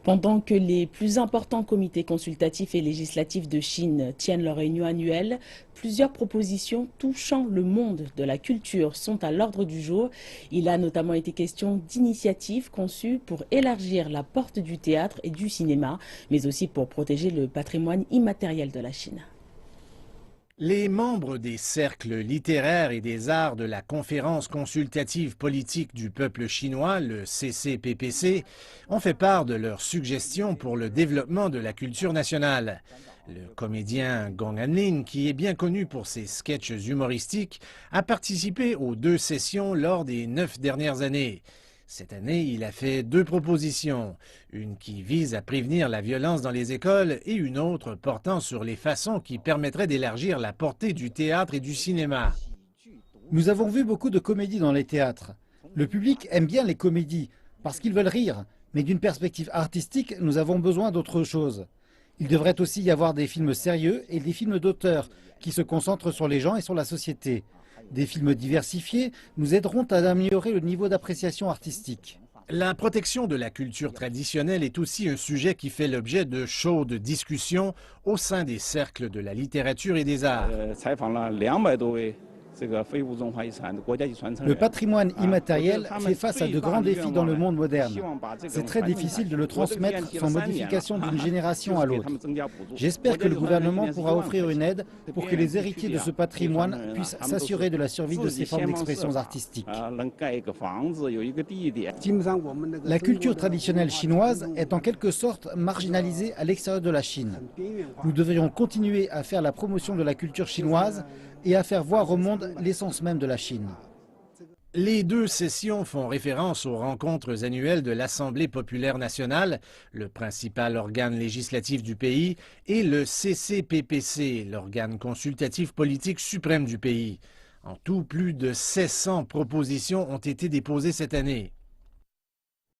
Pendant que les plus importants comités consultatifs et législatifs de Chine tiennent leur réunion annuelle, plusieurs propositions touchant le monde de la culture sont à l'ordre du jour. Il a notamment été question d'initiatives conçues pour élargir la porte du théâtre et du cinéma, mais aussi pour protéger le patrimoine immatériel de la Chine. Les membres des cercles littéraires et des arts de la Conférence consultative politique du peuple chinois, le CCPPC, ont fait part de leurs suggestions pour le développement de la culture nationale. Le comédien Gong Anlin, qui est bien connu pour ses sketchs humoristiques, a participé aux 2 sessions lors des 9 dernières années. Cette année, il a fait 2 propositions, une qui vise à prévenir la violence dans les écoles et une autre portant sur les façons qui permettraient d'élargir la portée du théâtre et du cinéma. Nous avons vu beaucoup de comédies dans les théâtres. Le public aime bien les comédies parce qu'ils veulent rire, mais d'une perspective artistique, nous avons besoin d'autre chose. Il devrait aussi y avoir des films sérieux et des films d'auteur qui se concentrent sur les gens et sur la société. Des films diversifiés nous aideront à améliorer le niveau d'appréciation artistique. La protection de la culture traditionnelle est aussi un sujet qui fait l'objet de chaudes discussions au sein des cercles de la littérature et des arts. Le patrimoine immatériel fait face à de grands défis dans le monde moderne. C'est très difficile de le transmettre sans modification d'une génération à l'autre. J'espère que le gouvernement pourra offrir une aide pour que les héritiers de ce patrimoine puissent s'assurer de la survie de ces formes d'expression artistiques. La culture traditionnelle chinoise est en quelque sorte marginalisée à l'extérieur de la Chine. Nous devrions continuer à faire la promotion de la culture chinoise et à faire voir au monde l'essence même de la Chine. Les 2 sessions font référence aux rencontres annuelles de l'Assemblée populaire nationale, le principal organe législatif du pays, et le CCPPC, l'organe consultatif politique suprême du pays. En tout, plus de 700 propositions ont été déposées cette année.